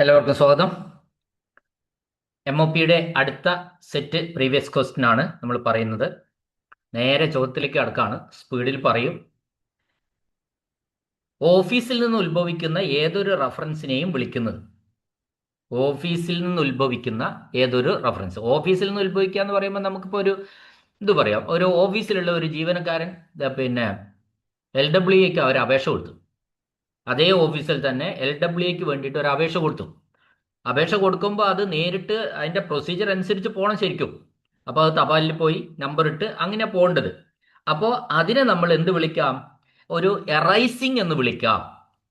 എല്ലാവർക്കും സ്വാഗതം. MOP അടുത്ത സെറ്റ് പ്രീവിയസ് ക്വസ്റ്റ്യൻ ആണ് നമ്മൾ പറയുന്നത്. നേരെ ചോദ്യത്തിലേക്ക് കടക്കാണ്. സ്പീഡിൽ പറയും. ഓഫീസിൽ നിന്ന് ഉത്ഭവിക്കുന്ന ഏതൊരു റഫറൻസിനെയും വിളിക്കുന്നത്. ഓഫീസിൽ നിന്ന് ഉത്ഭവിക്കുന്ന ഏതൊരു റഫറൻസ്. ഓഫീസിൽ നിന്ന് ഉത്ഭവിക്കുക എന്ന് പറയുമ്പോൾ നമുക്കിപ്പോൾ ഒരു ഇത് പറയാം. ഒരു ഓഫീസിലുള്ള ഒരു ജീവനക്കാരൻ പിന്നെ LWAക്ക് അവർ അപേക്ഷ കൊടുത്തു. അതേ ഓഫീസിൽ തന്നെ LWAക്ക് വേണ്ടിയിട്ട് ഒരു അപേക്ഷ കൊടുത്തു. അപേക്ഷ കൊടുക്കുമ്പോൾ അത് നേരിട്ട് അതിൻ്റെ പ്രൊസീജിയർ അനുസരിച്ച് പോകണം ശരിക്കും. അപ്പോൾ അത് തപാലിൽ പോയി നമ്പർ ഇട്ട് അങ്ങനെ പോകേണ്ടത്. അപ്പോൾ അതിനെ നമ്മൾ എന്ത് വിളിക്കാം? ഒരു എറൈസിങ് എന്ന് വിളിക്കാം.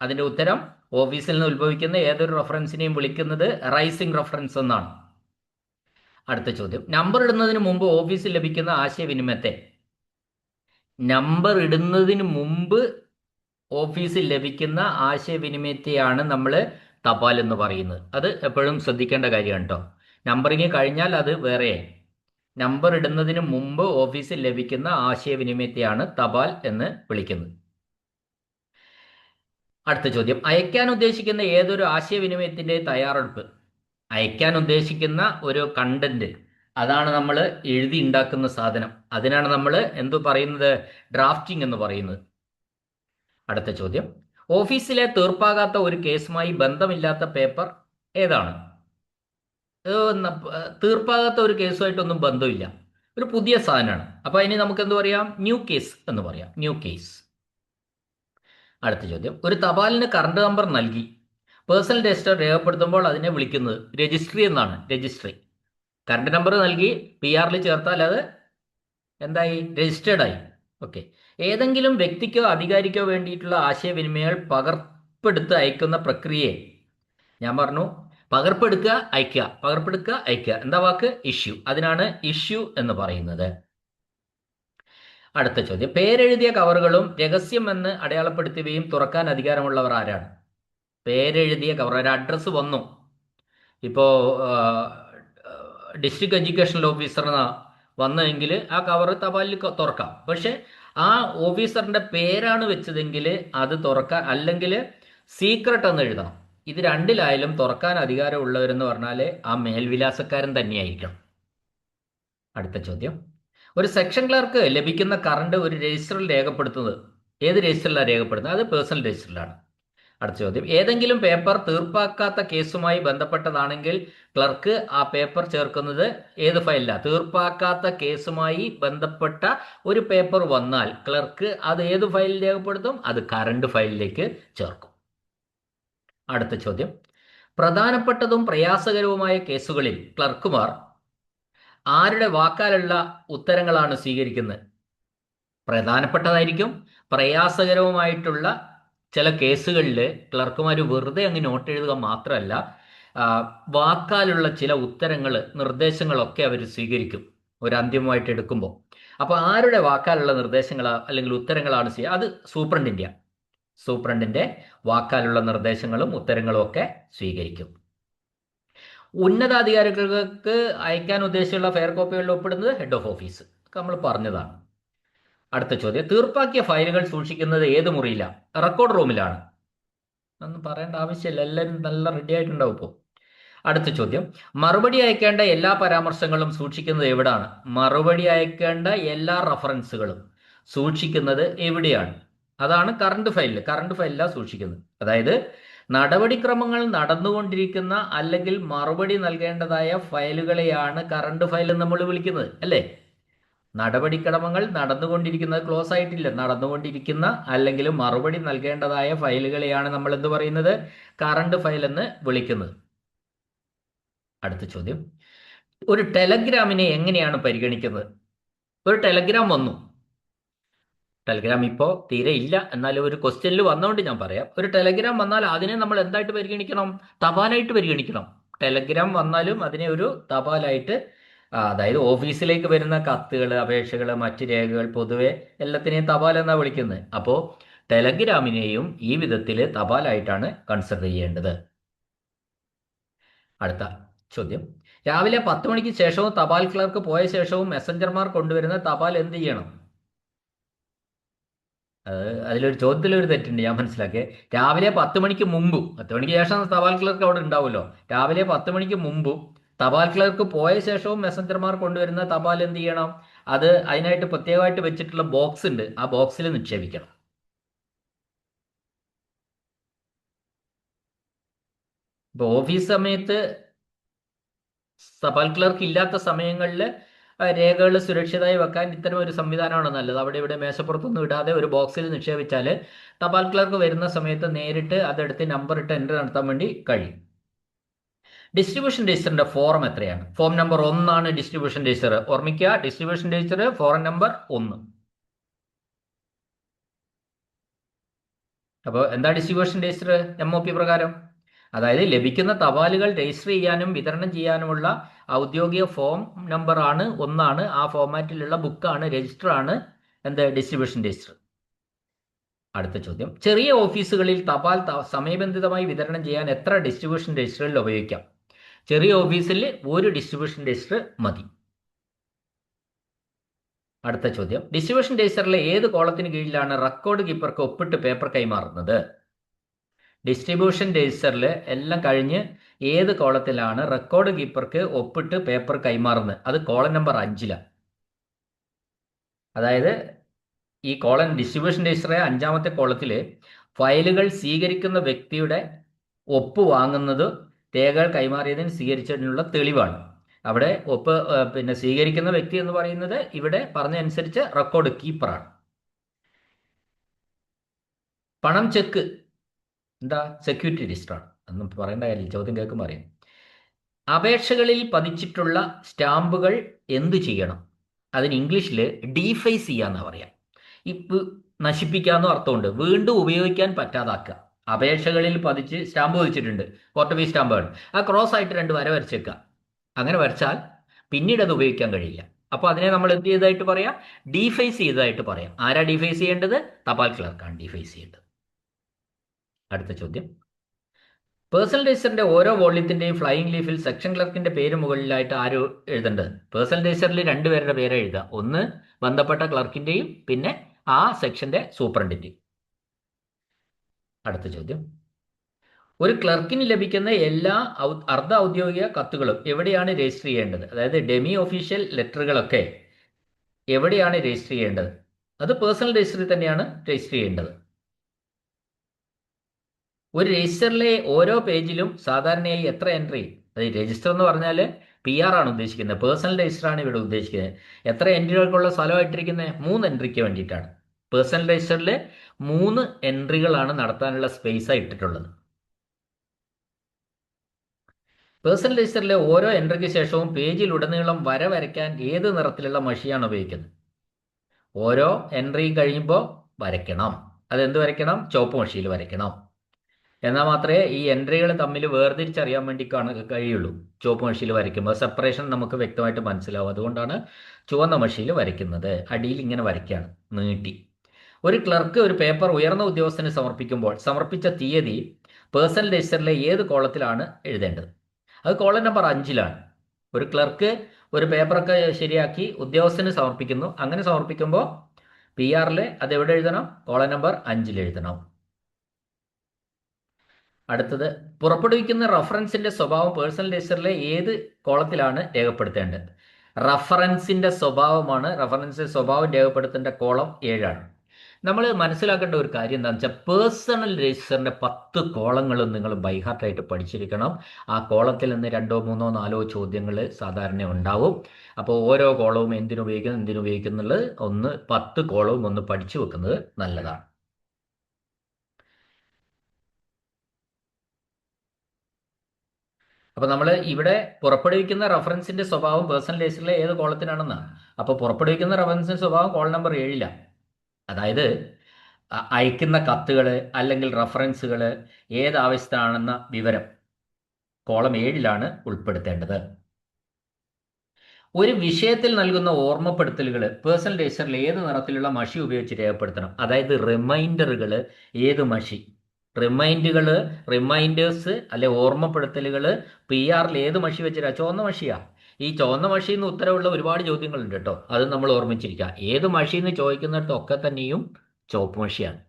അതിൻ്റെ ഉത്തരം ഓഫീസിൽ നിന്ന് ഉത്ഭവിക്കുന്ന ഏതൊരു റെഫറൻസിനെയും വിളിക്കുന്നത് എറൈസിങ് റെഫറൻസ് എന്നാണ്. അടുത്ത ചോദ്യം, നമ്പർ ഇടുന്നതിന് മുമ്പ് ഓഫീസിൽ ലഭിക്കുന്ന ആശയവിനിമയത്തെ ഓഫീസിൽ ലഭിക്കുന്ന ആശയവിനിമയത്തെയാണ് നമ്മൾ തപാൽ എന്ന് പറയുന്നത്. അത് എപ്പോഴും ശ്രദ്ധിക്കേണ്ട കാര്യമാണ് കേട്ടോ. നമ്പറിങ് കഴിഞ്ഞാൽ അത് വേറെ. നമ്പർ ഇടുന്നതിന് മുമ്പ് ഓഫീസിൽ ലഭിക്കുന്ന ആശയവിനിമയത്തെയാണ് തപാൽ എന്ന് വിളിക്കുന്നത്. അടുത്ത ചോദ്യം, അയക്കാൻ ഉദ്ദേശിക്കുന്ന ഏതൊരു ആശയവിനിമയത്തിന്റെ തയ്യാറെടുപ്പ്. അയക്കാൻ ഉദ്ദേശിക്കുന്ന ഒരു കണ്ടന്റ്, അതാണ് നമ്മൾ എഴുതി ഉണ്ടാക്കുന്ന സാധനം. അതിനാണ് നമ്മൾ എന്തു പറയുന്നത്? ഡ്രാഫ്റ്റിംഗ് എന്ന് പറയുന്നത്. അടുത്ത ചോദ്യം, ഓഫീസിലെ തീർപ്പാകാത്ത ഒരു കേസുമായി ബന്ധമില്ലാത്ത പേപ്പർ ഏതാണ്? തീർപ്പാകാത്ത ഒരു കേസുമായിട്ടൊന്നും ബന്ധമില്ല, ഒരു പുതിയ സാധനമാണ്. അപ്പോൾ അതിന് നമുക്ക് എന്ത് പറയാം? ന്യൂ കേസ് എന്ന് പറയാം. New case. അടുത്ത ചോദ്യം, ഒരു തപാലിന് കറണ്ട് നമ്പർ നൽകി പേഴ്സണൽ രജിസ്റ്റർ രേഖപ്പെടുത്തുമ്പോൾ അതിനെ വിളിക്കുന്നത് രജിസ്ട്രി എന്നാണ്. രജിസ്ട്രി. കറണ്ട് നമ്പർ നൽകി PR ചേർത്താൽ അത് എന്തായി? രജിസ്റ്റേർഡ് ആയി. ഓക്കെ. ഏതെങ്കിലും വ്യക്തിക്കോ അധികാരിക്കോ വേണ്ടിയിട്ടുള്ള ആശയവിനിമയങ്ങൾ പകർപ്പെടുത്ത് അയക്കുന്ന പ്രക്രിയയെ ഞാൻ പറഞ്ഞു, പകർപ്പെടുക്കുക അയക്കുക, പകർപ്പെടുക്കുക അയക്കുക. എന്താ വാക്ക്? ഇഷ്യൂ. അതിനാണ് ഇഷ്യൂ എന്ന് പറയുന്നത്. അടുത്ത ചോദ്യം, പേരെഴുതിയ കവറുകളും രഹസ്യം എന്ന് അടയാളപ്പെടുത്തുകയും തുറക്കാൻ അധികാരമുള്ളവർ ആരാണ്? പേരെഴുതിയ കവർ, ഒരു അഡ്രസ്സ് വന്നു. ഇപ്പോൾ ഡിസ്ട്രിക്ട് എഡ്യൂക്കേഷണൽ ഓഫീസർ വന്നെങ്കിൽ ആ കവർ തപാലിൽ തുറക്കാം. പക്ഷെ ആ ഓഫീസറിന്റെ പേരാണ് വെച്ചതെങ്കിൽ അത് തുറക്കാൻ, അല്ലെങ്കിൽ സീക്രട്ട് എന്ന് എഴുതണം. ഇത് രണ്ടിലായാലും തുറക്കാൻ അധികാരമുള്ളവരെന്ന് പറഞ്ഞാൽ ആ മേൽവിലാസക്കാരൻ തന്നെയായിരിക്കണം. അടുത്ത ചോദ്യം, ഒരു സെക്ഷൻ ക്ലർക്ക് ലഭിക്കുന്ന കറണ്ട് ഒരു രജിസ്റ്ററിൽ രേഖപ്പെടുത്തുന്നത് ഏത് രജിസ്റ്ററിലാണ് രേഖപ്പെടുത്തുന്നത്? അത് പേഴ്സണൽ രജിസ്റ്ററിലാണ്. അടുത്ത ചോദ്യം, ഏതെങ്കിലും പേപ്പർ തീർപ്പാക്കാത്ത കേസുമായി ബന്ധപ്പെട്ടതാണെങ്കിൽ ക്ലർക്ക് ആ പേപ്പർ ചേർക്കുന്നത് ഏത് ഫയലിലാണ്? തീർപ്പാക്കാത്ത കേസുമായി ബന്ധപ്പെട്ട ഒരു പേപ്പർ വന്നാൽ ക്ലർക്ക് അത് ഏത് ഫയലിൽ രേഖപ്പെടുത്തും? അത് കറണ്ട് ഫയലിലേക്ക് ചേർക്കും. അടുത്ത ചോദ്യം, പ്രധാനപ്പെട്ടതും പ്രയാസകരവുമായ കേസുകളിൽ ക്ലർക്കുമാർ ആരുടെ വാക്കാലുള്ള ഉത്തരങ്ങളാണ് സ്വീകരിക്കുന്നത്? പ്രധാനപ്പെട്ടതായിരിക്കും. പ്രയാസകരവുമായിട്ടുള്ള ചില കേസുകളിൽ ക്ലർക്കുമാർ വെറുതെ അങ്ങ് നോട്ട് എഴുതുക മാത്രമല്ല, വാക്കാലുള്ള ചില ഉത്തരങ്ങൾ, നിർദ്ദേശങ്ങളൊക്കെ അവർ സ്വീകരിക്കും ഒരു അന്തിമമായിട്ട് എടുക്കുമ്പോൾ. അപ്പോൾ ആരുടെ വാക്കാലുള്ള നിർദ്ദേശങ്ങൾ അല്ലെങ്കിൽ ഉത്തരങ്ങളാണ് അത് സൂപ്രണ്ടിന്റെ വാക്കാലുള്ള നിർദ്ദേശങ്ങളും ഉത്തരങ്ങളും ഒക്കെ സ്വീകരിക്കും. ഉന്നതാധികാരികൾക്ക് അയക്കാൻ ഉദ്ദേശിച്ചുള്ള ഫെയർ കോപ്പികളിൽ ഒപ്പിടുന്നത് ഹെഡ് ഓഫ് ഓഫീസ്. നമ്മൾ പറഞ്ഞതാണ്. അടുത്ത ചോദ്യം, തീർപ്പാക്കിയ ഫയലുകൾ സൂക്ഷിക്കുന്നത് ഏത് മുറിയിലാണ്? റെക്കോർഡ് റൂമിലാണ്. ഒന്നും പറയേണ്ട ആവശ്യമില്ല, എല്ലാവരും നല്ല റെഡി ആയിട്ടുണ്ടാവും ഇപ്പോൾ. അടുത്ത ചോദ്യം, മറുപടി അയക്കേണ്ട എല്ലാ പരാമർശങ്ങളും സൂക്ഷിക്കുന്നത് എവിടെയാണ്? മറുപടി അയക്കേണ്ട എല്ലാ റഫറൻസുകളും സൂക്ഷിക്കുന്നത് എവിടെയാണ്? അതാണ് കറണ്ട് ഫയലിലാണ് സൂക്ഷിക്കുന്നത്. അതായത് നടപടിക്രമങ്ങൾ നടന്നുകൊണ്ടിരിക്കുന്ന അല്ലെങ്കിൽ മറുപടി നൽകേണ്ടതായ ഫയലുകളെയാണ് കറണ്ട് ഫയൽ എന്ന് നമ്മൾ വിളിക്കുന്നത്, അല്ലേ? നടപടിക്രമങ്ങൾ നടന്നുകൊണ്ടിരിക്കുന്നത്, ക്ലോസ് ആയിട്ടില്ല, നടന്നുകൊണ്ടിരിക്കുന്ന അല്ലെങ്കിൽ മറുപടി നൽകേണ്ടതായ ഫയലുകളെയാണ് നമ്മൾ എന്ത് പറയുന്നത്? കറണ്ട് ഫയൽ എന്ന് വിളിക്കുന്നത്. അടുത്ത ചോദ്യം, ഒരു ടെലഗ്രാമിനെ എങ്ങനെയാണ് പരിഗണിക്കുന്നത്? ഒരു ടെലഗ്രാം വന്നു. ടെലഗ്രാം ഇപ്പോൾ തീരെ ഇല്ല, എന്നാലും ഒരു ക്വസ്റ്റ്യനിൽ വന്നുകൊണ്ട് ഞാൻ പറയാം. ഒരു ടെലഗ്രാം വന്നാൽ അതിനെ നമ്മൾ എന്തായിട്ട് പരിഗണിക്കണം? തപാലായിട്ട് പരിഗണിക്കണം. ടെലഗ്രാം വന്നാലും അതിനെ ഒരു തപാലായിട്ട്, അതായത് ഓഫീസിലേക്ക് വരുന്ന കത്തുകൾ, അപേക്ഷകൾ, മറ്റ് രേഖകൾ, പൊതുവെ എല്ലാത്തിനെയും തപാൽ എന്നാണ് വിളിക്കുന്നത്. അപ്പോൾ ടെലഗ്രാമിനെയും ഈ വിധത്തിൽ തപാലായിട്ടാണ് കൺസിഡർ ചെയ്യേണ്ടത്. അടുത്ത ചോദ്യം, രാവിലെ 10 മണിക്ക് ശേഷവും തപാൽ ക്ലർക്ക് പോയ ശേഷവും മെസ്സഞ്ചർമാർ കൊണ്ടുവരുന്ന തപാൽ എന്ത് ചെയ്യണം? അതിലൊരു ചോദ്യത്തിലൊരു തെറ്റുണ്ട്, ഞാൻ മനസ്സിലാക്കിയേ. രാവിലെ 10 മണിക്ക് മുമ്പും, 10 മണിക്ക് ശേഷം തപാൽ ക്ലർക്ക് അവിടെ ഉണ്ടാവുമല്ലോ. രാവിലെ 10 മണിക്ക് മുമ്പും തപാൽ ക്ലർക്ക് പോയ ശേഷവും മെസ്സഞ്ചർമാർ കൊണ്ടുവരുന്ന തപാൽ എന്ത് ചെയ്യണം? അത് അതിനായിട്ട് പ്രത്യേകമായിട്ട് വെച്ചിട്ടുള്ള ബോക്സ് ഉണ്ട്, ആ ബോക്സിൽ നിക്ഷേപിക്കണം. ഇപ്പോൾ ഓഫീസ് സമയത്ത് തപാൽ ക്ലർക്ക് ഇല്ലാത്ത സമയങ്ങളിൽ രേഖകൾ സുരക്ഷിതമായി വെക്കാൻ ഇത്തരം ഒരു സംവിധാനമാണ് നല്ലത്. അവിടെ ഇവിടെ മേശപ്പുറത്തൊന്നും ഇടാതെ ഒരു ബോക്സിൽ നിക്ഷേപിച്ചാൽ തപാൽ ക്ലർക്ക് വരുന്ന സമയത്ത് നേരിട്ട് അതെടുത്ത് നമ്പർ ഇട്ട് എൻട്രി നടത്താൻ വേണ്ടി കഴിയും. ഡിസ്ട്രിബ്യൂഷൻ രജിസ്റ്ററിന്റെ ഫോറം എത്രയാണ്? Form number 1 distribution register. ഓർമ്മിക്കുക, ഡിസ്ട്രിബ്യൂഷൻ രജിസ്റ്റർ ഫോറം നമ്പർ 1. അപ്പോൾ എന്താ ഡിസ്ട്രിബ്യൂഷൻ രജിസ്റ്റർ? MOP പ്രകാരം, അതായത് ലഭിക്കുന്ന തപാലുകൾ രജിസ്റ്റർ ചെയ്യാനും വിതരണം ചെയ്യാനുമുള്ള ഔദ്യോഗിക ഫോം നമ്പർ 1. ആ ഫോർമാറ്റിലുള്ള ബുക്കാണ്, രജിസ്റ്റർ ആണ് എന്ത്? Distribution register. അടുത്ത ചോദ്യം, ചെറിയ ഓഫീസുകളിൽ തപാൽ സമയബന്ധിതമായി വിതരണം ചെയ്യാൻ എത്ര ഡിസ്ട്രിബ്യൂഷൻ രജിസ്റ്ററുകൾ ഉപയോഗിക്കാം? ചെറിയ ഓഫീസിൽ ഒരു ഡിസ്ട്രിബ്യൂഷൻ രജിസ്റ്റർ മതി. അടുത്ത ചോദ്യം, ഡിസ്ട്രിബ്യൂഷൻ രജിസ്റ്ററിലെ ഏത് കോളത്തിന് കീഴിലാണ് റെക്കോർഡ് കീപ്പർക്ക് ഒപ്പിട്ട് പേപ്പർ കൈമാറുന്നത്? ഡിസ്ട്രിബ്യൂഷൻ രജിസ്റ്ററിൽ എല്ലാം കഴിഞ്ഞ് ഏത് കോളത്തിലാണ് റെക്കോർഡ് കീപ്പർക്ക് ഒപ്പിട്ട് പേപ്പർ കൈമാറുന്നത്? അത് കോളം നമ്പർ 5. അതായത് ഈ കോളം ഡിസ്ട്രിബ്യൂഷൻ രജിസ്റ്ററെ 5ാമത്തെ കോളത്തിൽ ഫയലുകൾ സ്വീകരിക്കുന്ന വ്യക്തിയുടെ ഒപ്പ് വാങ്ങുന്നത് രേഖകൾ കൈമാറിയതിന് സ്വീകരിച്ചതിനുള്ള തെളിവാണ്. അവിടെ ഒപ്പ് പിന്നെ സ്വീകരിക്കുന്ന വ്യക്തി എന്ന് പറയുന്നത് ഇവിടെ പറഞ്ഞതനുസരിച്ച് റെക്കോർഡ് കീപ്പറാണ്. പണം ചെക്ക് എന്താ? സെക്യൂരിറ്റി രജിസ്റ്ററാണ്. ഒന്നും പറയേണ്ട കാര്യമില്ല, ചോദ്യം കേൾക്കുമ്പോൾ അറിയാം. അപേക്ഷകളിൽ പതിച്ചിട്ടുള്ള സ്റ്റാമ്പുകൾ എന്തു ചെയ്യണം? അതിന് ഇംഗ്ലീഷിൽ ഡീഫേസ് ചെയ്യാന്ന് പറയാം. ഇപ്പ് നശിപ്പിക്കാമെന്നും അർത്ഥമുണ്ട്. വീണ്ടും ഉപയോഗിക്കാൻ പറ്റാതാക്കുക. അപേക്ഷകളിൽ പതിച്ച് സ്റ്റാമ്പ് പതിച്ചിട്ടുണ്ട്, കോർട്ട് ഓഫ് സ്റ്റാമ്പാണ്, ആ ക്രോസ് ആയിട്ട് 2 വര വരച്ചേക്കുക. അങ്ങനെ വരച്ചാൽ പിന്നീട് അത് ഉപയോഗിക്കാൻ കഴിയില്ല. അപ്പോൾ അതിനെ നമ്മൾ എന്ത് ചെയ്തതായിട്ട് പറയാം? ഡീഫേസ് ചെയ്തതായിട്ട് പറയാം. ആരാ ഡീഫേസ് ചെയ്യേണ്ടത്? തപാൽ ക്ലർക്കാണ് ഡീഫേസ് ചെയ്യേണ്ടത്. അടുത്ത ചോദ്യം, പേഴ്സണൽ രജിസ്റ്ററിന്റെ ഓരോ വോള്യത്തിന്റെയും ഫ്ലൈയിങ് ലീഫിൽ സെക്ഷൻ ക്ലർക്കിന്റെ പേര് മുകളിലായിട്ട് ആര് എഴുതേണ്ടത്? പേഴ്സണൽ രജിസ്റ്ററിൽ 2 പേരുടെ പേര് എഴുതുക. ഒന്ന് ബന്ധപ്പെട്ട ക്ലർക്കിന്റെയും പിന്നെ ആ സെക്ഷന്റെ സൂപ്രണ്ടിന്റെയും. അടുത്ത ചോദ്യം, ഒരു ക്ലർക്കിന് ലഭിക്കുന്ന എല്ലാ അർദ്ധ ഔദ്യോഗിക കത്തുകളും എവിടെയാണ് രജിസ്റ്റർ ചെയ്യേണ്ടത്? അതായത് ഡെമി ഒഫീഷ്യൽ ലെറ്ററുകളൊക്കെ എവിടെയാണ് രജിസ്റ്റർ ചെയ്യേണ്ടത്? അത് പേഴ്സണൽ രജിസ്റ്ററിൽ തന്നെയാണ് രജിസ്റ്റർ ചെയ്യേണ്ടത്. ഒരു രജിസ്റ്ററിലെ ഓരോ പേജിലും സാധാരണയായി എത്ര എൻട്രി? അത് രജിസ്റ്റർ എന്ന് പറഞ്ഞാൽ PR ആണ് ഉദ്ദേശിക്കുന്നത്, പേഴ്സണൽ രജിസ്റ്റർ ആണ് ഇവിടെ ഉദ്ദേശിക്കുന്നത്. എത്ര എൻട്രികൾക്കുള്ള സ്ഥലമായിട്ടിരിക്കുന്നത്? 3 എൻട്രിക്ക് വേണ്ടിയിട്ടാണ്. പേഴ്സണൽ രജിസ്റ്ററിൽ 3 എൻട്രികളാണ് നടത്താനുള്ള സ്പേസ് ഇട്ടിട്ടുള്ളത്. പേഴ്സണൽ രജിസ്റ്ററിലെ ഓരോ എൻട്രിക്ക് ശേഷവും പേജിലുടനീളം വര വരയ്ക്കാൻ ഏത് നിറത്തിലുള്ള മഷിയാണ് ഉപയോഗിക്കുന്നത്? ഓരോ എൻട്രി കഴിയുമ്പോൾ വരയ്ക്കണം. അതെന്ത് വരയ്ക്കണം? ചുവപ്പ് മഷിയിൽ വരയ്ക്കണം. എന്നാൽ മാത്രമേ ഈ എൻട്രികൾ തമ്മിൽ വേർതിരിച്ചറിയാൻ വേണ്ടി കഴിയുള്ളൂ. ചുവപ്പ് മഷിയിൽ വരയ്ക്കുമ്പോൾ സെപ്പറേഷൻ നമുക്ക് വ്യക്തമായിട്ട് മനസ്സിലാവും. അതുകൊണ്ടാണ് ചുവന്ന മഷിയിൽ വരയ്ക്കുന്നത്. അടിയിൽ ഇങ്ങനെ വരയ്ക്കുകയാണ് നീട്ടി. ഒരു ക്ലർക്ക് ഒരു പേപ്പർ ഉയർന്ന ഉദ്യോഗസ്ഥന് സമർപ്പിക്കുമ്പോൾ സമർപ്പിച്ച തീയതി പേഴ്സണൽ രജിസ്റ്ററിലെ ഏത് കോളത്തിലാണ് എഴുതേണ്ടത്? അത് കോളം നമ്പർ 5. ഒരു ക്ലർക്ക് ഒരു പേപ്പറൊക്കെ ശരിയാക്കി ഉദ്യോഗസ്ഥന് സമർപ്പിക്കുന്നു. അങ്ങനെ സമർപ്പിക്കുമ്പോൾ PR അത് എവിടെ എഴുതണം? കോളം നമ്പർ 5 എഴുതണം. അടുത്തത്, പുറപ്പെടുവിക്കുന്ന റഫറൻസിന്റെ സ്വഭാവം പേഴ്സണൽ രജിസ്റ്ററിലെ ഏത് കോളത്തിലാണ് രേഖപ്പെടുത്തേണ്ടത്? റഫറൻസിന്റെ സ്വഭാവമാണ്, റഫറൻസിന്റെ സ്വഭാവം രേഖപ്പെടുത്തേണ്ട കോളം 7. നമ്മൾ മനസ്സിലാക്കേണ്ട ഒരു കാര്യം എന്താണെന്ന് വെച്ചാൽ പേഴ്സണൽ രജിസ്റ്ററിന്റെ 10 കോളങ്ങളും നിങ്ങൾ ബൈഹാർട്ടായിട്ട് പഠിച്ചിരിക്കണം. ആ കോളത്തിൽ നിന്ന് 2, 3, 4 ചോദ്യങ്ങൾ സാധാരണ ഉണ്ടാവും. അപ്പോൾ ഓരോ കോളവും എന്തിനുപയോഗിക്കുന്നുള്ളത് 10 കോളവും ഒന്ന് പഠിച്ചു വെക്കുന്നത് നല്ലതാണ്. അപ്പോൾ നമ്മൾ ഇവിടെ പുറപ്പെടുവിക്കുന്ന റഫറൻസിന്റെ സ്വഭാവം പേഴ്സണൽ രജിസ്റ്ററിലെ ഏത് കോളത്തിനാണെന്ന്. അപ്പോൾ പുറപ്പെടുവിക്കുന്ന റഫറൻസിന്റെ സ്വഭാവം കോളം നമ്പർ 7. അതായത് അയക്കുന്ന കത്തുകൾ അല്ലെങ്കിൽ റഫറൻസുകൾ ഏത് ആവശ്യത്തിനാണെന്ന വിവരം കോളം 7 ഉൾപ്പെടുത്തേണ്ടത്. ഒരു വിഷയത്തിൽ നൽകുന്ന ഓർമ്മപ്പെടുത്തലുകൾ പേഴ്സണൽ രജിസ്റ്ററിൽ ഏത് നിറത്തിലുള്ള മഷി ഉപയോഗിച്ച് രേഖപ്പെടുത്തണം? അതായത് റിമൈൻഡറുകൾ ഏത് മഷി? റിമൈൻഡേഴ്സ് അല്ലെ ഓർമ്മപ്പെടുത്തലുകൾ PR ഏത് മഷി വെച്ചിട്ടാ? ചുവന്ന മഷിയാ. ഈ ചുവന്ന മഷിയിൽ നിന്ന് ഉത്തരവുള്ള ഒരുപാട് ചോദ്യങ്ങളുണ്ട് കേട്ടോ. അത് നമ്മൾ ഓർമ്മിച്ചിരിക്കുക. ഏത് മഷി എന്ന് ചോദിക്കുന്നിടത്തൊക്കെ തന്നെയും ചുവപ്പ് മഷിയാണ്.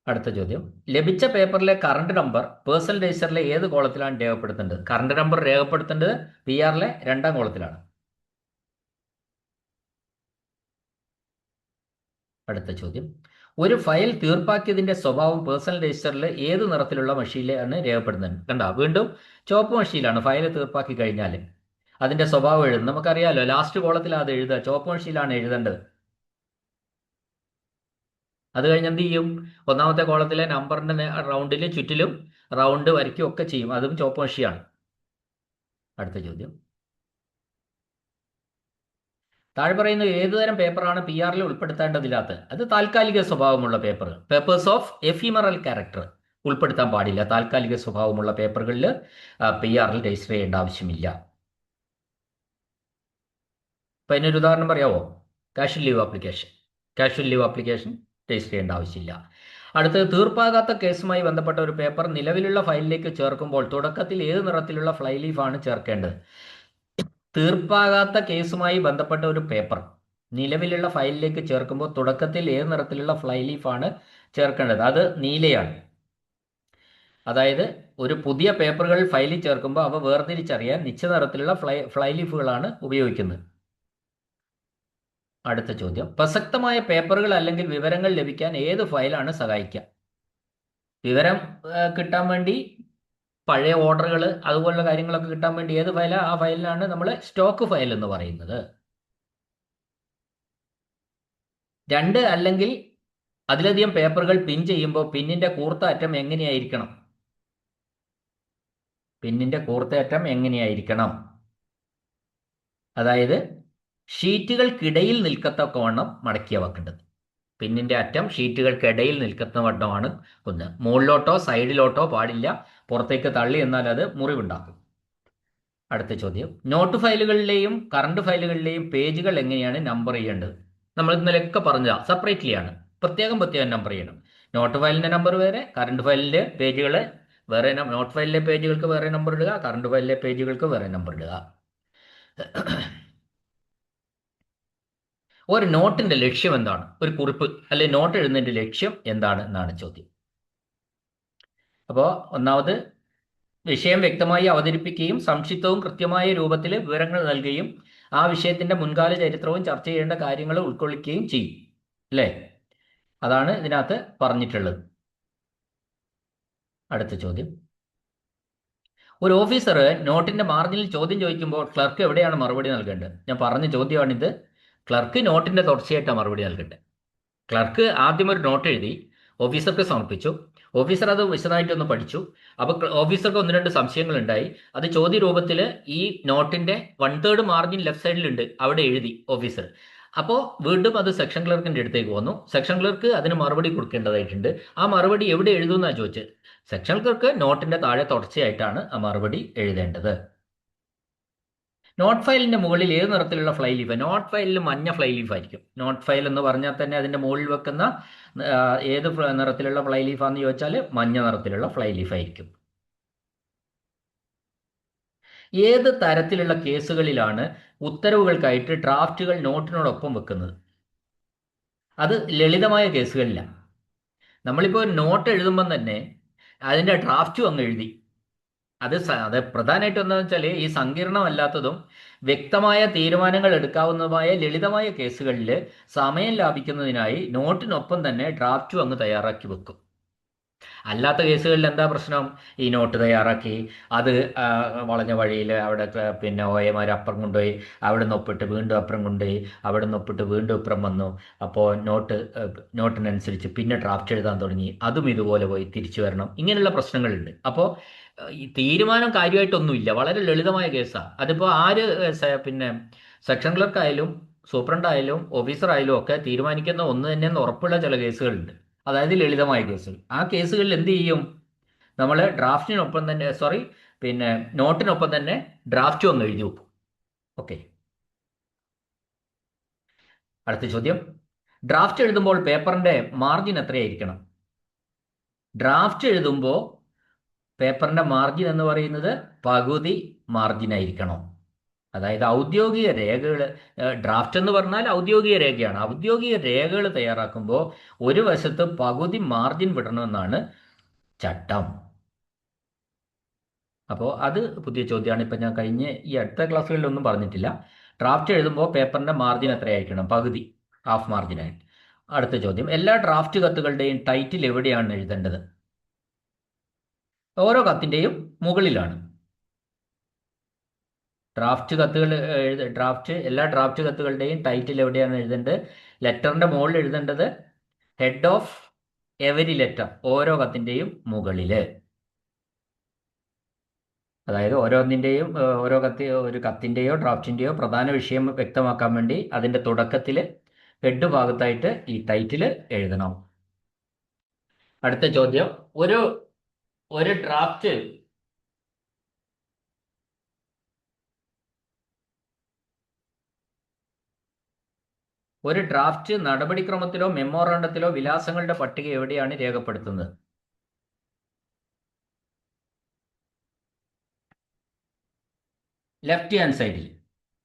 അടുത്ത ചോദ്യം, ലഭിച്ച പേപ്പറിലെ കറണ്ട് നമ്പർ പേഴ്സണൽ രജിസ്റ്ററിലെ ഏത് കോളത്തിലാണ് രേഖപ്പെടുത്തേണ്ടത്? Current number രേഖപ്പെടുത്തേണ്ടത് PR-ലെ 2ാം കോളത്തിലാണ്. അടുത്ത ചോദ്യം, ഒരു ഫയൽ തീർപ്പാക്കിയതിന്റെ സ്വഭാവം പേഴ്സണൽ രജിസ്റ്ററിൽ ഏത് നിറത്തിലുള്ള മഷിയിലാണ് രേഖപ്പെടുന്നത്? കണ്ട, വീണ്ടും ചുവപ്പ് മഷിയിലാണ് ഫയൽ തീർപ്പാക്കി കഴിഞ്ഞാൽ അതിന്റെ സ്വഭാവം എഴുതുന്നത്. നമുക്കറിയാലോ, ലാസ്റ്റ് കോളത്തിലാണ് അത് എഴുതുക, ചുവപ്പ് മഷിയിലാണ് എഴുതേണ്ടത്. അത് കഴിഞ്ഞ് എന്ത് ചെയ്യും? ഒന്നാമത്തെ കോളത്തിലെ നമ്പറിന്റെ റൗണ്ടിൽ ചുറ്റിലും റൗണ്ട് വരയ്ക്കും ഒക്കെ ചെയ്യും. അതും ചുവപ്പ് മഷിയാണ്. അടുത്ത ചോദ്യം, താഴെ പറയുന്ന ഏതുതരം പേപ്പറാണ് PR-ൽ ഉൾപ്പെടുത്തേണ്ടതില്ലാത്തത്? അത് താൽക്കാലിക സ്വഭാവമുള്ള പേപ്പർ, പേപ്പേഴ്സ് ഓഫ് എഫിമറൽ ക്യാരക്ടർ ഉൾപ്പെടുത്താൻ പാടില്ല. താൽക്കാലിക സ്വഭാവമുള്ള പേപ്പറുകളിൽ PR-ൽ രജിസ്റ്റർ ചെയ്യേണ്ട ആവശ്യമില്ല. ഇപ്പം അതിനൊരു ഉദാഹരണം പറയാമോ? കാഷ്വൽ ലീവ് ആപ്ലിക്കേഷൻ രജിസ്റ്റർ ചെയ്യേണ്ട ആവശ്യമില്ല. അടുത്തത്, തീർപ്പാകാത്ത കേസുമായി ബന്ധപ്പെട്ട ഒരു പേപ്പർ നിലവിലുള്ള ഫയലിലേക്ക് ചേർക്കുമ്പോൾ തുടക്കത്തിൽ ഏത് നിറത്തിലുള്ള ഫ്ലൈ ലീഫാണ് ചേർക്കേണ്ടത്? തീർപ്പാകാത്ത കേസുമായി ബന്ധപ്പെട്ട ഒരു പേപ്പർ നിലവിലുള്ള ഫയലിലേക്ക് ചേർക്കുമ്പോൾ തുടക്കത്തിൽ ഏത് നിറത്തിലുള്ള ഫ്ലൈ ലീഫാണ് ചേർക്കേണ്ടത്? അത് നീലയാണ്. അതായത് ഒരു പുതിയ പേപ്പറുകൾ ഫയലിൽ ചേർക്കുമ്പോൾ അവ വേർതിരിച്ചറിയാൻ നിശ്ചിത നിറത്തിലുള്ള ഫ്ലൈ ലീഫുകളാണ് ഉപയോഗിക്കുന്നത്. അടുത്ത ചോദ്യം, പ്രസക്തമായ പേപ്പറുകൾ അല്ലെങ്കിൽ വിവരങ്ങൾ ലഭിക്കാൻ ഏത് ഫയലാണ് സഹായിക്കുക? വിവരം കിട്ടാൻ വേണ്ടി പഴയ ഓർഡറുകൾ അതുപോലുള്ള കാര്യങ്ങളൊക്കെ കിട്ടാൻ വേണ്ടി ഏത് ഫയലാണ്? ആ ഫയലിലാണ് നമ്മൾ സ്റ്റോക്ക് ഫയൽ എന്ന് പറയുന്നത്. 2 അല്ലെങ്കിൽ അതിലധികം പേപ്പറുകൾ പിൻ ചെയ്യുമ്പോൾ പിന്നിന്റെ കൂർത്ത അറ്റം എങ്ങനെയായിരിക്കണം? അതായത് ഷീറ്റുകൾക്കിടയിൽ നിൽക്കത്തക്കവണ്ണം മടക്കിയ വെക്കേണ്ടത്. പിന്നിന്റെ അറ്റം ഷീറ്റുകൾക്കിടയിൽ നിൽക്കുന്ന വണ്ണമാണ് ഒന്ന്. മുകളിലോട്ടോ സൈഡിലോട്ടോ പാടില്ല. പുറത്തേക്ക് തള്ളി എന്നാൽ അത് മുറിവുണ്ടാക്കും. അടുത്ത ചോദ്യം, നോട്ട് ഫയലുകളിലെയും കറണ്ട് ഫയലുകളിലെയും പേജുകൾ എങ്ങനെയാണ് നമ്പർ ചെയ്യേണ്ടത്? നമ്മൾ ഇന്നലെയൊക്കെ പറഞ്ഞതാ, സെപ്പറേറ്റ്ലി ആണ്, പ്രത്യേകം നമ്പർ ചെയ്യണം. നോട്ട് ഫയലിന്റെ നമ്പർ വേറെ, കറണ്ട് ഫയലിന്റെ പേജുകൾ വേറെ. നോട്ട് ഫയലിലെ പേജുകൾക്ക് വേറെ നമ്പർ ഇടുക, കറണ്ട് ഫയലിലെ പേജുകൾക്ക് വേറെ നമ്പർ ഇടുക. ഒരു നോട്ടിന്റെ ലക്ഷ്യം എന്താണ്? ഒരു കുറിപ്പ് അല്ലെ നോട്ട് എഴുതുന്നതിന്റെ ലക്ഷ്യം എന്താണ് എന്നാണ് ചോദ്യം. അപ്പോൾ ഒന്നാമത്, വിഷയം വ്യക്തമായി അവതരിപ്പിക്കുകയും സംക്ഷിപ്തവും കൃത്യമായ രൂപത്തിൽ വിവരങ്ങൾ നൽകുകയും ആ വിഷയത്തിന്റെ മുൻകാല ചരിത്രവും ചർച്ച ചെയ്യേണ്ട കാര്യങ്ങൾ ഉൾക്കൊള്ളിക്കുകയും ചെയ്യും, അല്ലേ? അതാണ് ഇതിനകത്ത് പറഞ്ഞിട്ടുള്ളത്. അടുത്ത ചോദ്യം, ഒരു ഓഫീസർ നോട്ടിന്റെ മാർജിനിൽ ചോദ്യം ചോദിക്കുമ്പോൾ ക്ലർക്ക് എവിടെയാണ് മറുപടി നൽകേണ്ടത്? ഞാൻ പറഞ്ഞ ചോദ്യമാണിത്. ക്ലർക്ക് നോട്ടിന്റെ തുടർച്ചയായിട്ടാണ് മറുപടി നൽകേണ്ടത്. ക്ലർക്ക് ആദ്യം ഒരു നോട്ട് എഴുതി ഓഫീസർക്ക് സമർപ്പിച്ചു. ഓഫീസർ അത് വിശദമായിട്ടൊന്ന് പഠിച്ചു. അപ്പോൾ ഓഫീസർക്ക് 1-2 സംശയങ്ങൾ ഉണ്ടായി. അത് ചോദ്യ രൂപത്തിൽ ഈ നോട്ടിന്റെ 1/3 മാർജിൻ ലെഫ്റ്റ് സൈഡിലുണ്ട്, അവിടെ എഴുതി ഓഫീസർ. അപ്പോൾ വീണ്ടും അത് സെക്ഷൻ ക്ലർക്കിന്റെ അടുത്തേക്ക് വന്നു. സെക്ഷൻ ക്ലർക്ക് അതിന് മറുപടി കൊടുക്കേണ്ടതായിട്ടുണ്ട്. ആ മറുപടി എവിടെ എഴുതുമെന്നാണ് ചോദിച്ചത്. സെക്ഷൻ ക്ലർക്ക് നോട്ടിന്റെ താഴെ തുടർച്ചയായിട്ടാണ് ആ മറുപടി എഴുതേണ്ടത്. നോട്ട് ഫയലിന്റെ മുകളിൽ ഏത് നിറത്തിലുള്ള ഫ്ലൈ ലീഫ്? നോട്ട് ഫയലിൽ മഞ്ഞ ഫ്ലൈ ലീഫ് ആയിരിക്കും. നോട്ട് ഫയൽ എന്ന് പറഞ്ഞാൽ തന്നെ അതിന്റെ മുകളിൽ വെക്കുന്ന ഏത് നിറത്തിലുള്ള ഫ്ലൈ ലീഫാന്ന് ചോദിച്ചാൽ മഞ്ഞ നിറത്തിലുള്ള ഫ്ലൈ ലീഫ് ആയിരിക്കും. ഏത് തരത്തിലുള്ള കേസുകളിലാണ് ഉത്തരവുകൾക്കായിട്ട് ഡ്രാഫ്റ്റുകൾ നോട്ടിനോടൊപ്പം വെക്കുന്നത്? അത് ലളിതമായ കേസുകളില്ല. നമ്മളിപ്പോൾ ഒരു നോട്ട് എഴുതുമ്പം തന്നെ അതിന്റെ ഡ്രാഫ്റ്റും അങ്ങ് എഴുതി. അത് പ്രധാനമായിട്ടും എന്താണെന്ന് വെച്ചാൽ ഈ സങ്കീർണമല്ലാത്തതും വ്യക്തമായ തീരുമാനങ്ങൾ എടുക്കാവുന്നതുമായ ലളിതമായ കേസുകളിൽ സമയം ലാഭിക്കുന്നതിനായി നോട്ടിനൊപ്പം തന്നെ ഡ്രാഫ്റ്റും അങ്ങ് തയ്യാറാക്കി വെക്കും. അല്ലാത്ത കേസുകളിൽ എന്താ പ്രശ്നം? ഈ നോട്ട് തയ്യാറാക്കി അത് വളഞ്ഞ വഴിയിൽ അവിടെ പിന്നെ OAമാർ അപ്പുറം കൊണ്ടുപോയി, അവിടെ നിന്ന് ഒപ്പിട്ട് വീണ്ടും അപ്പുറം കൊണ്ടുപോയി, അവിടെ നിന്ന് ഒപ്പിട്ട് വീണ്ടും ഇപ്പുറം വന്നു. അപ്പോൾ നോട്ടിനനുസരിച്ച് പിന്നെ ഡ്രാഫ്റ്റ് എഴുതാൻ തുടങ്ങി, അതും ഇതുപോലെ പോയി തിരിച്ചു വരണം. ഇങ്ങനെയുള്ള പ്രശ്നങ്ങളുണ്ട്. അപ്പോൾ ഈ തീരുമാനം കാര്യമായിട്ടൊന്നുമില്ല, വളരെ ലളിതമായ കേസാണ്. അതിപ്പോൾ പിന്നെ സെക്ഷൻ ക്ലർക്ക് ആയാലും സൂപ്രണ്ട് ആയാലും ഓഫീസർ ആയാലും ഒക്കെ തീരുമാനിക്കുന്ന ഒന്ന് തന്നെയെന്ന് ഉറപ്പുള്ള ചില കേസുകളുണ്ട്. അതായത് ലളിതമായ കേസുകൾ. ആ കേസുകളിൽ എന്ത് ചെയ്യും? നമ്മൾ ഡ്രാഫ്റ്റിനൊപ്പം തന്നെ പിന്നെ നോട്ടിനൊപ്പം തന്നെ ഡ്രാഫ്റ്റും ഒന്ന് എഴുതി വെക്കും. ഓക്കെ. അടുത്ത ചോദ്യം, ഡ്രാഫ്റ്റ് എഴുതുമ്പോൾ പേപ്പറിന്റെ മാർജിൻ എത്രയായിരിക്കണം? ഡ്രാഫ്റ്റ് എഴുതുമ്പോൾ പേപ്പറിന്റെ മാർജിൻ എന്ന് പറയുന്നത് പകുതി മാർജിൻ ആയിരിക്കണം. അതായത് ഔദ്യോഗിക രേഖകൾ, ഡ്രാഫ്റ്റ് എന്ന് പറഞ്ഞാൽ ഔദ്യോഗിക രേഖയാണ്. ഔദ്യോഗിക രേഖകൾ തയ്യാറാക്കുമ്പോൾ ഒരു വശത്ത് പകുതി മാർജിൻ വിടണമെന്നാണ് ചട്ടം. അപ്പോൾ അത് പുതിയ ചോദ്യമാണ്. ഇപ്പം ഞാൻ കഴിഞ്ഞ ഈ അടുത്ത ക്ലാസ്സുകളിലൊന്നും പറഞ്ഞിട്ടില്ല. ഡ്രാഫ്റ്റ് എഴുതുമ്പോൾ പേപ്പറിന്റെ മാർജിൻ എത്രയായിരിക്കണം? പകുതി, ഹാഫ് മാർജിനായിട്ട്. അടുത്ത ചോദ്യം, എല്ലാ ഡ്രാഫ്റ്റ് കത്തുകളുടെയും ടൈറ്റിൽ എവിടെയാണ് എഴുതേണ്ടത്? ഓരോ കത്തിന്റെയും മുകളിലാണ്. എല്ലാ ഡ്രാഫ്റ്റ് കത്തുകളുടെയും ടൈറ്റിൽ എവിടെയാണ് എഴുതേണ്ടത്? ലെറ്ററിന്റെ മുകളിൽ എഴുതേണ്ടത് ഹെഡ് ഓഫ് എവരി ലെറ്റർ, ഓരോ കത്തിന്റെയും മുകളില്. അതായത് ഒരു കത്തിന്റെയോ ഡ്രാഫ്റ്റിന്റെയോ പ്രധാന വിഷയം വ്യക്തമാക്കാൻ വേണ്ടി അതിന്റെ തുടക്കത്തിൽ ഹെഡ് ഭാഗത്തായിട്ട് ഈ ടൈറ്റിൽ എഴുതണം. അടുത്ത ചോദ്യം, ഒരു ഒരു ഡ്രാഫ്റ്റ് നടപടിക്രമത്തിലോ മെമ്മോറാണ്ടത്തിലോ വിലാസങ്ങളുടെ പട്ടിക എവിടെയാണ് രേഖപ്പെടുത്തുന്നത്? ലെഫ്റ്റ് ഹാൻഡ് സൈഡിൽ.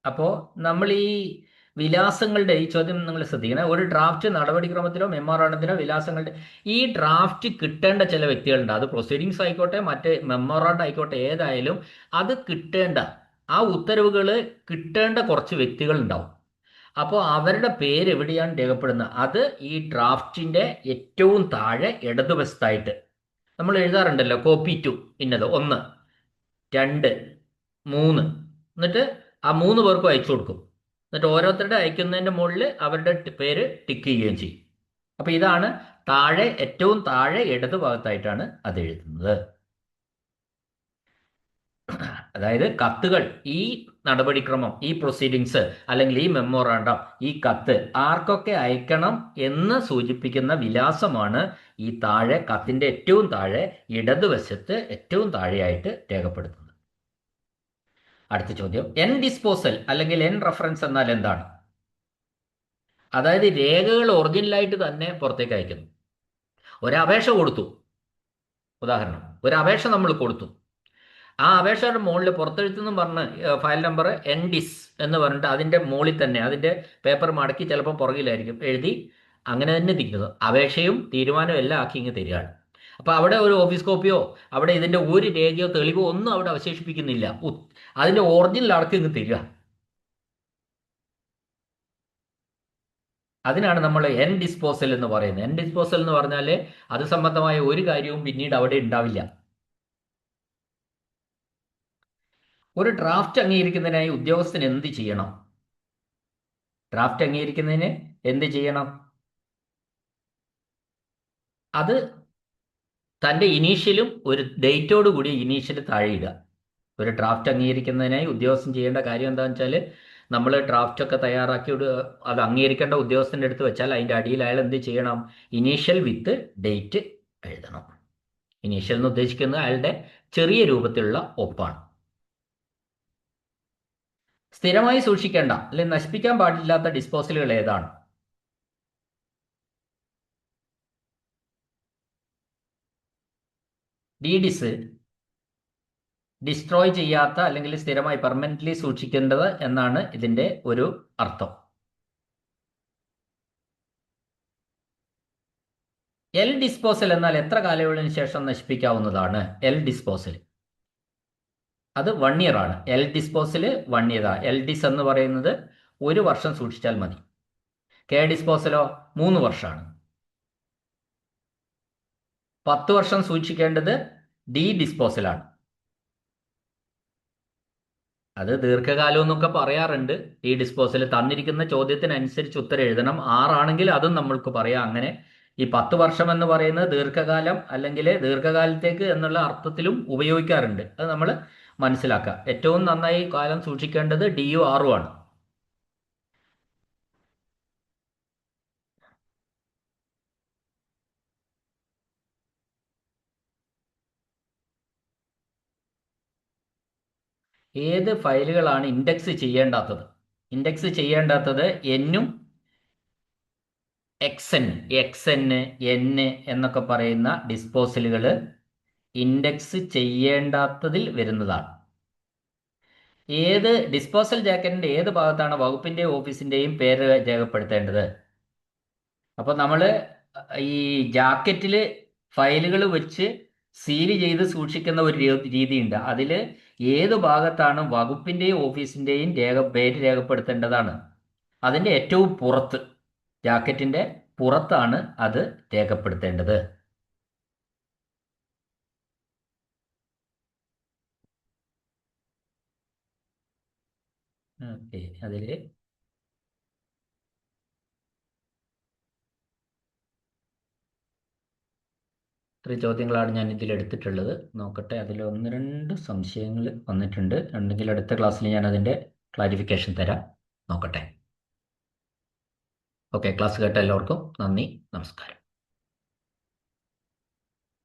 അപ്പോൾ നമ്മൾ ഈ വിലാസങ്ങളുടെ ഈ ചോദ്യം നിങ്ങൾ ശ്രദ്ധിക്കണം. ഒരു ഡ്രാഫ്റ്റ് നടപടിക്രമത്തിലോ മെമ്മോറാണ്ടത്തിലോ വിലാസങ്ങളുടെ, ഈ ഡ്രാഫ്റ്റ് കിട്ടേണ്ട ചില വ്യക്തികളുണ്ട്. അത് പ്രൊസീഡിങ്സ് ആയിക്കോട്ടെ, മറ്റ് മെമ്മോറാണ്ടം ആയിക്കോട്ടെ, ഏതായാലും അത് കിട്ടേണ്ട, ആ ഉത്തരവുകൾ കിട്ടേണ്ട കുറച്ച് വ്യക്തികൾ ഉണ്ടാവും. അപ്പോൾ അവരുടെ പേര് എവിടെയാണ് രേഖപ്പെടുന്നത്? അത് ഈ ഡ്രാഫ്റ്റിന്റെ ഏറ്റവും താഴെ ഇടതുവശത്തായിട്ട് നമ്മൾ എഴുതാറുണ്ടല്ലോ. കോപ്പി ടു ഇന്നത് 1, 2, 3, എന്നിട്ട് ആ 3 പേർക്കും അയച്ചു കൊടുക്കും. എന്നിട്ട് ഓരോരുത്തരുടെ അയക്കുന്നതിന്റെ മുകളിൽ അവരുടെ പേര് ടിക്ക് ചെയ്യുകയും ചെയ്യും. അപ്പൊ ഇതാണ് ഏറ്റവും താഴെ ഇടതു ഭാഗത്തായിട്ടാണ് അത് എഴുതുന്നത്. അതായത് കത്തുകൾ, ഈ നടപടിക്രമം, ഈ പ്രൊസീഡിങ്സ് അല്ലെങ്കിൽ ഈ മെമ്മോറാണ്ടം, ഈ കത്ത് ആർക്കൊക്കെ അയക്കണം എന്ന് സൂചിപ്പിക്കുന്ന വിലാസമാണ് ഈ കത്തിന്റെ ഏറ്റവും താഴെ ഇടതുവശത്ത് ഏറ്റവും താഴെയായിട്ട് രേഖപ്പെടുത്തുന്നത്. അടുത്ത ചോദ്യം, എൻ ഡിസ്പോസൽ അല്ലെങ്കിൽ എൻ റെഫറൻസ് എന്നാൽ എന്താണ്? അതായത് രേഖകൾ ഒറിജിനലായിട്ട് തന്നെ പുറത്തേക്ക് അയക്കുന്നു. ഒരപേക്ഷ കൊടുത്തു, ഉദാഹരണം ഒരു അപേക്ഷ നമ്മൾ കൊടുത്തു. ആ അപേക്ഷയുടെ മുകളിൽ പുറത്തെഴുത്തെന്നും പറഞ്ഞ് ഫയൽ നമ്പർ എൻ ഡിസ് എന്ന് പറഞ്ഞിട്ട് അതിന്റെ മുകളിൽ തന്നെ അതിന്റെ പേപ്പർ മടക്കി ചിലപ്പോൾ പുറകിലായിരിക്കും എഴുതി അങ്ങനെ തന്നെ തിരിക്കുന്നത്. അപേക്ഷയും തീരുമാനവും എല്ലാം ആക്കി ഇങ്ങ് തരികയാണ്. അപ്പൊ അവിടെ ഒരു ഓഫീസ് കോപ്പിയോ അവിടെ ഇതിന്റെ ഒരു രേഖയോ തെളിവോ ഒന്നും അവിടെ അവശേഷിപ്പിക്കുന്നില്ല. അതിന്റെ ഒറിജിനൽ ആൾക്ക് ഇങ്ങ് തരിക. അതിനാണ് നമ്മൾ എൻ ഡിസ്പോസൽ എന്ന് പറയുന്നത്. എൻ ഡിസ്പോസൽ എന്ന് പറഞ്ഞാൽ അത് സംബന്ധമായ ഒരു കാര്യവും പിന്നീട് അവിടെ ഉണ്ടാവില്ല. ഒരു ഡ്രാഫ്റ്റ് അംഗീകരിക്കുന്നതിനായി ഉദ്യോഗസ്ഥൻ എന്ത് ചെയ്യണം? ഡ്രാഫ്റ്റ് അംഗീകരിക്കുന്നതിന് എന്ത് ചെയ്യണം? അത് തന്റെ ഇനീഷ്യലും ഒരു ഡേറ്റോട് കൂടി ഇനീഷ്യൽ താഴെ ഇടുക. ഒരു ഡ്രാഫ്റ്റ് അംഗീകരിക്കുന്നതിനായി ഉദ്യോഗസ്ഥൻ ചെയ്യേണ്ട കാര്യം എന്താണെന്ന് വെച്ചാൽ, നമ്മൾ ഡ്രാഫ്റ്റ് ഒക്കെ തയ്യാറാക്കി അത് അംഗീകരിക്കേണ്ട ഉദ്യോഗസ്ഥന്റെ അടുത്ത് വെച്ചാൽ അതിന്റെ അടിയിൽ അയാൾ എന്ത് ചെയ്യണം? ഇനീഷ്യൽ വിത്ത് ഡേറ്റ് എഴുതണം. ഇനീഷ്യൽ എന്ന് ഉദ്ദേശിക്കുന്നത് അയാളുടെ ചെറിയ രൂപത്തിലുള്ള ഒപ്പാണ്. സ്ഥിരമായി സൂക്ഷിക്കേണ്ട അല്ലെങ്കിൽ നശിപ്പിക്കാൻ പാടില്ലാത്ത ഡിസ്പോസലുകൾ ഏതാണ്? ഡീഡിസ് ഡിസ്ട്രോയ് ചെയ്യാത്ത അല്ലെങ്കിൽ സ്ഥിരമായി പെർമനന്റ്ലി സൂക്ഷിക്കേണ്ടത് എന്നാണ് ഇതിന്റെ ഒരു അർത്ഥം. എൽ ഡിസ്പോസൽ എന്നാൽ എത്ര കാലയളവിന് ശേഷം നശിപ്പിക്കാവുന്നതാണ്? എൽ ഡിസ്പോസൽ അത് 1 ഇയർ ആണ്. L disposal 1 year. എൽ ഡിസ് എന്ന് പറയുന്നത് 1 വർഷം സൂക്ഷിച്ചാൽ മതി. കെ ഡിസ്പോസലോ 3 വർഷമാണ്. 10 വർഷം സൂക്ഷിക്കേണ്ടത് ഡി ഡിസ്പോസലാണ്. അത് ദീർഘകാലം എന്നൊക്കെ പറയാറുണ്ട്. ഡി ഡിസ്പോസൽ തന്നിരിക്കുന്ന ചോദ്യത്തിനനുസരിച്ച് ഉത്തരം എഴുതണം. 6 ആണെങ്കിൽ അതും നമ്മൾക്ക് പറയാം. അങ്ങനെ ഈ 10 വർഷം എന്ന് പറയുന്നത് ദീർഘകാലം അല്ലെങ്കിൽ ദീർഘകാലത്തേക്ക് എന്നുള്ള അർത്ഥത്തിലും ഉപയോഗിക്കാറുണ്ട്. അത് നമ്മൾ മനസ്സിലാക്കുക. ഏറ്റവും നന്നായി കാലം സൂക്ഷിക്കേണ്ടത് ഡിയും 6ഉം ആണ്. ഏത് ഫയലുകളാണ് ഇൻഡെക്സ് ചെയ്യേണ്ടാത്തത്? ഇൻഡെക്സ് ചെയ്യേണ്ടാത്തത് എന്നും എക്സ്എൻ എൻ എന്നൊക്കെ പറയുന്ന ഡിസ്പോസലുകൾ ഇൻഡെക്സ് ചെയ്യേണ്ടാത്തതിൽ വരുന്നതാണ്. ഏത് ഡിസ്പോസൽ ജാക്കറ്റിന്റെ ഏത് ഭാഗത്താണ് വകുപ്പിന്റെയും ഓഫീസിന്റെയും പേര് രേഖപ്പെടുത്തേണ്ടത്? അപ്പൊ നമ്മൾ ഈ ജാക്കറ്റിൽ ഫയലുകൾ വെച്ച് സീൽ ചെയ്ത് സൂക്ഷിക്കുന്ന ഒരു രീതിയുണ്ട്. അതിൽ ഏത് ഭാഗത്താണ് വകുപ്പിന്റെയും ഓഫീസിന്റെയും പേര് രേഖപ്പെടുത്തേണ്ടതാണ്. അതിന്റെ ഏറ്റവും പുറത്ത്, ജാക്കറ്റിന്റെ പുറത്താണ് അത് രേഖപ്പെടുത്തേണ്ടത്. ഓക്കെ, അതില് ഇത്രയും ചോദ്യങ്ങളാണ് ഞാൻ ഇതിൽ എടുത്തിട്ടുള്ളത്. നോക്കട്ടെ, അതിൽ ഒന്ന് രണ്ട് സംശയങ്ങൾ വന്നിട്ടുണ്ട്. ഉണ്ടെങ്കിൽ അടുത്ത ക്ലാസ്സിൽ ഞാൻ അതിൻ്റെ ക്ലാരിഫിക്കേഷൻ തരാം. നോക്കട്ടെ. ഓക്കെ, ക്ലാസ് കേട്ട എല്ലാവർക്കും നന്ദി, നമസ്കാരം.